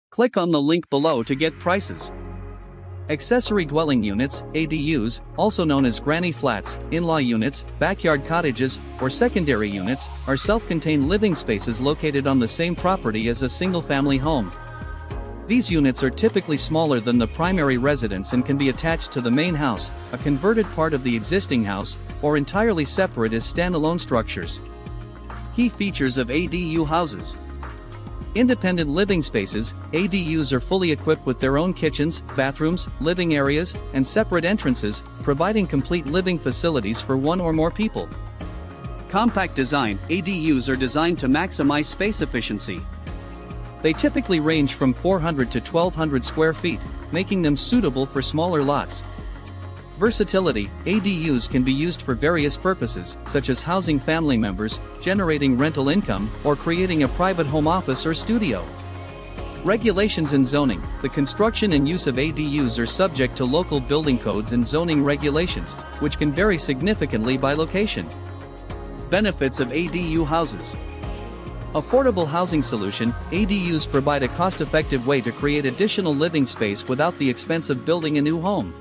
Click on the link below to get prices. Accessory dwelling units, ADUs, also known as granny flats, in-law units, backyard cottages, or secondary units, are self-contained living spaces located on the same property as a single-family home. These units are typically smaller than the primary residence and can be attached to the main house, a converted part of the existing house, or entirely separate as standalone structures. Key features of ADU houses. Independent living spaces, ADUs are fully equipped with their own kitchens, bathrooms, living areas, and separate entrances, providing complete living facilities for one or more people. Compact design, ADUs are designed to maximize space efficiency. They typically range from 400 to 1,200 square feet, making them suitable for smaller lots. Versatility, ADUs can be used for various purposes, such as housing family members, generating rental income, or creating a private home office or studio. Regulations and zoning, the construction and use of ADUs are subject to local building codes and zoning regulations, which can vary significantly by location. Benefits of ADU houses. Affordable housing solution, ADUs provide a cost-effective way to create additional living space without the expense of building a new home.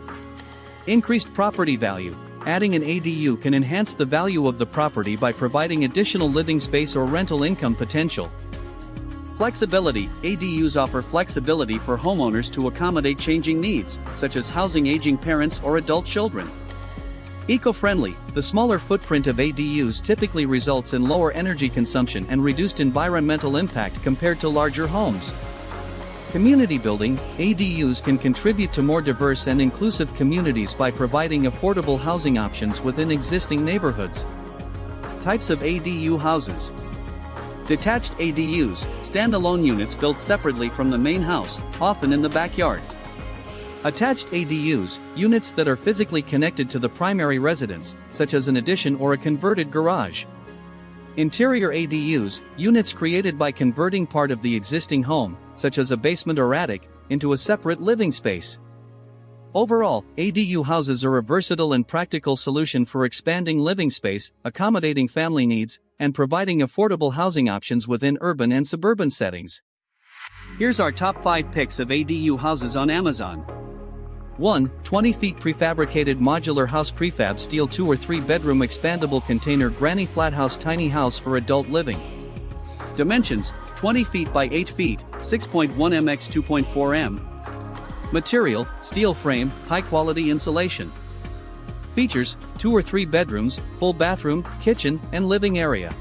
Increased property value. Adding an ADU can enhance the value of the property by providing additional living space or rental income potential. Flexibility. ADUs offer flexibility for homeowners to accommodate changing needs, such as housing aging parents or adult children. Eco-friendly. The smaller footprint of ADUs typically results in lower energy consumption and reduced environmental impact compared to larger homes. Community building, ADUs can contribute to more diverse and inclusive communities by providing affordable housing options within existing neighborhoods. Types of ADU houses. Detached ADUs, standalone units built separately from the main house, often in the backyard. Attached ADUs, units that are physically connected to the primary residence, such as an addition or a converted garage. Interior ADUs, units created by converting part of the existing home, such as a basement or attic, into a separate living space. Overall, ADU houses are a versatile and practical solution for expanding living space, accommodating family needs, and providing affordable housing options within urban and suburban settings. Here's our top 5 picks of ADU houses on Amazon. 1. 20 feet prefabricated modular house prefab steel 2 or 3 bedroom expandable container granny flat house tiny house for adult living. Dimensions, 20 feet by 8 feet, 6.1 m x 2.4 m. Material, steel frame, high quality insulation. Features, 2 or 3 bedrooms, full bathroom, kitchen, and living area.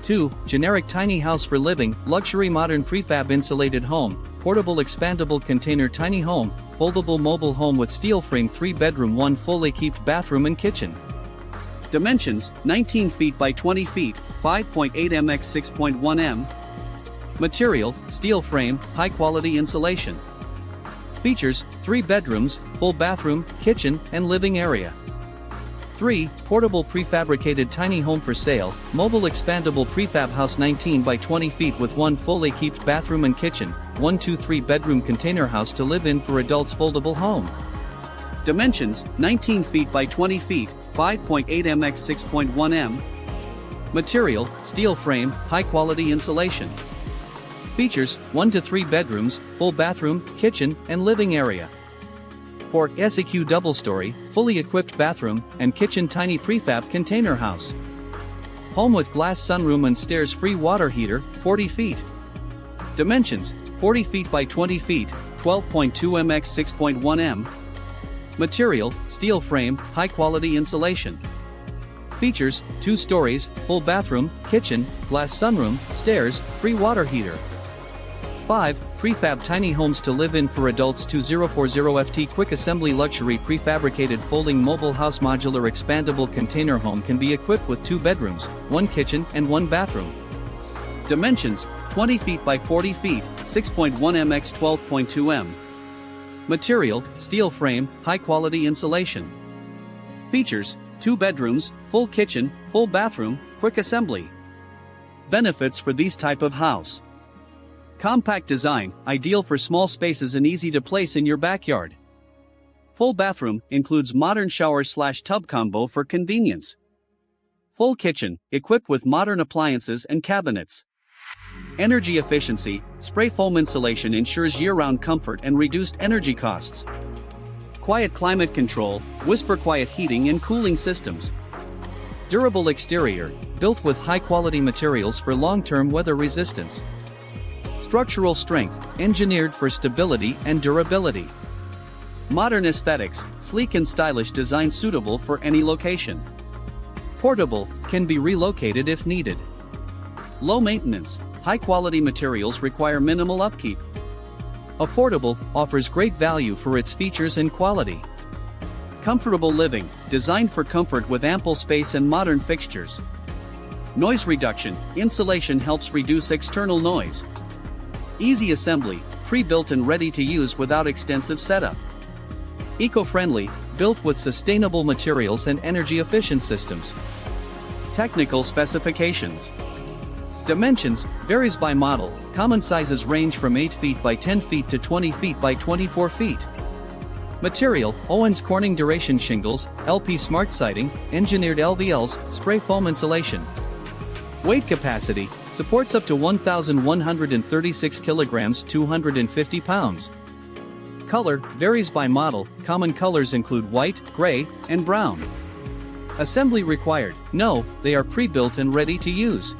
2. Generic tiny house for living, luxury modern prefab insulated home, portable expandable container tiny home, foldable mobile home with steel frame 3 bedroom 1 fully equipped bathroom and kitchen. Dimensions, 19 feet by 20 feet, 5.8 m x 6.1 m. Material, steel frame, high quality insulation. Features, 3 bedrooms, full bathroom, kitchen, and living area. 3. Portable prefabricated tiny home for sale, mobile expandable prefab house 19 by 20 feet with 1 fully equipped bathroom and kitchen, 1-2-3 bedroom container house to live in for adults foldable home. Dimensions, 19 feet by 20 feet, 5.8 m x 6.1 m. Material, steel frame, high quality insulation. Features, 1-3 bedrooms, full bathroom, kitchen, and living area. 4. SEQ double-story, fully equipped bathroom, and kitchen tiny prefab container house. Home with glass sunroom and stairs-free water heater, 40 feet. Dimensions, 40 feet by 20 feet, 12.2 m x 6.1 m. Material, steel frame, high-quality insulation. Features, 2 stories, full bathroom, kitchen, glass sunroom, stairs, free water heater. 5. Prefab tiny homes to live in for adults 2040FT quick assembly luxury prefabricated folding mobile house modular expandable container home can be equipped with 2 bedrooms, 1 kitchen and 1 bathroom. Dimensions, 20 feet by 40 feet, 6.1 m x 12.2 m. Material, steel frame, high quality insulation. Features, 2 bedrooms, full kitchen, full bathroom, quick assembly. Benefits for these type of house. Compact design, ideal for small spaces and easy to place in your backyard. Full bathroom, includes modern shower/tub combo for convenience. Full kitchen, equipped with modern appliances and cabinets. Energy efficiency, spray foam insulation ensures year-round comfort and reduced energy costs. Quiet climate control, whisper quiet heating and cooling systems. Durable exterior, built with high-quality materials for long-term weather resistance. Structural strength, engineered for stability and durability. Modern aesthetics, sleek and stylish design suitable for any location. Portable, can be relocated if needed. Low maintenance, high-quality materials require minimal upkeep. Affordable, offers great value for its features and quality. Comfortable living, designed for comfort with ample space and modern fixtures. Noise reduction, insulation helps reduce external noise. Easy assembly, pre-built and ready to use without extensive setup. Eco-friendly, built with sustainable materials and energy-efficient systems. Technical specifications. Dimensions, varies by model, common sizes range from 8 feet by 10 feet to 20 feet by 24 feet. Material, Owens Corning Duration Shingles, LP Smart Siding, Engineered LVLs, Spray Foam Insulation. Weight capacity, supports up to 1,136 kilograms 250 pounds. Color, varies by model, common colors include white, gray, and brown. Assembly required, no, they are pre-built and ready to use.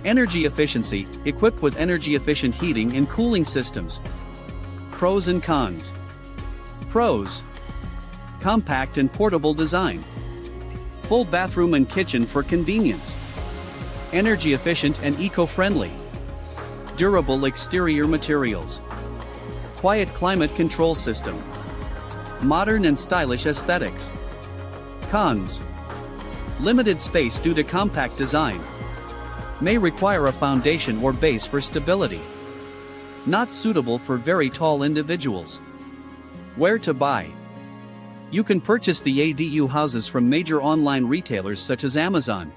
Energy efficiency, equipped with energy-efficient heating and cooling systems. Pros and cons. Pros. Compact and portable design. Full bathroom and kitchen for convenience. Energy efficient and eco-friendly. Durable exterior materials. Quiet climate control system. Modern and stylish aesthetics. Cons. Limited space due to compact design. May require a foundation or base for stability. Not suitable for very tall individuals. Where to buy? You can purchase the ADU houses from major online retailers such as Amazon.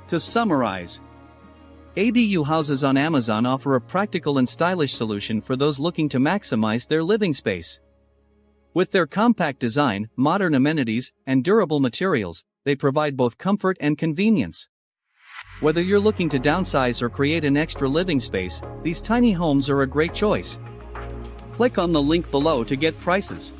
To summarize, ADU houses on Amazon offer a practical and stylish solution for those looking to maximize their living space. With their compact design, modern amenities, and durable materials, they provide both comfort and convenience. Whether you're looking to downsize or create an extra living space, these tiny homes are a great choice. Click on the link below to get prices.